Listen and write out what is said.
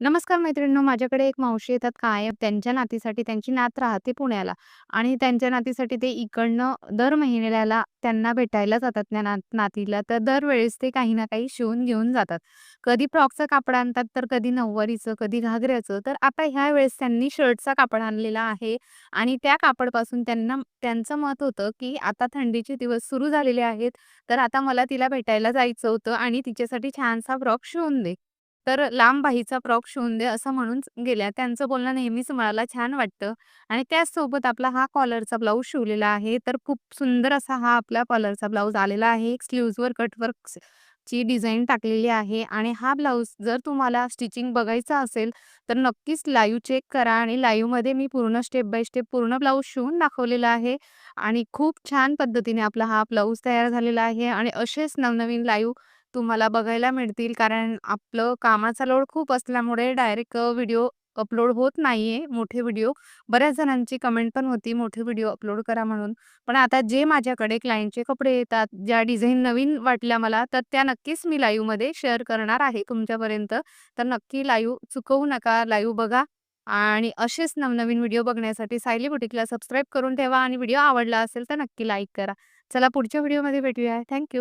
नमस्कार मैत्रिणींनो, माझ्याकडे एक मावशी येतात कायम. त्यांच्या नातीसाठी त्यांची नात राहते पुण्याला आणि त्यांच्या नातीसाठी ते इकडनं दर महिन्याला त्यांना भेटायला जातात त्या नातीला. तर दरवेळेस ते काही ना काही शिवून घेऊन जातात. कधी फ्रॉकचं कापड आणतात, तर कधी नऊवारीचं, कधी घागऱ्याचं. तर आता ह्या वेळेस त्यांनी शर्टचा कापड आणलेला आहे आणि त्या कापडपासून त्यांचं मत होतं, की आता थंडीचे दिवस सुरू झालेले आहेत, तर आता मला तिला भेटायला जायचं होतं आणि तिच्यासाठी छानसा फ्रॉक शिवून दे. तर लांब बाहीचा फ्रॉक शिवून दे असं म्हणून गेल्या. त्यांचं बोलणं नेहमीच मला छान वाटतं आणि त्याचसोबत आपला हा कॉलरचा ब्लाउज शिवलेला आहे. तर खूप सुंदर असा हा आपला कॉलरचा ब्लाउज आलेला आहे. स्लीव्हजवर ची डिझाइन टाकलेली आहे आणि हा ब्लाउज जर तुम्हाला स्टिचिंग बघायचा असेल, तर नक्कीच लाईव्ह चेक करा आणि लाईव्हमध्ये मी पूर्ण स्टेप बाय स्टेप पूर्ण ब्लाउज शिवून दाखवलेला आहे आणि खूप छान पद्धतीने आपला हा ब्लाउज तयार झालेला आहे आणि असेच नवनवीन लाईव्ह तुम्हाला बघायला मिळतील. कारण आपलं कामाचा लोड खूप असल्यामुळे डायरेक्ट व्हिडिओ अपलोड होत नाहीये, मोठे व्हिडिओ. बऱ्याच जणांची कमेंट पण होती, मोठे व्हिडिओ अपलोड करा म्हणून. पण आता जे माझ्याकडे क्लायंटचे कपडे येतात, ज्या डिझाईन नवीन वाटल्या मला, तर त्या नक्कीच मी लाईव्हमध्ये शेअर करणार आहे तुमच्यापर्यंत. तर नक्की लाईव्ह चुकवू नका, लाईव्ह बघा आणि असेच नवनवीन व्हिडिओ बघण्यासाठी सायली बुटीकला सबस्क्राईब करून ठेवा आणि व्हिडिओ आवडला असेल तर नक्की लाईक करा. चला पुढच्या व्हिडिओमध्ये भेटूया. थँक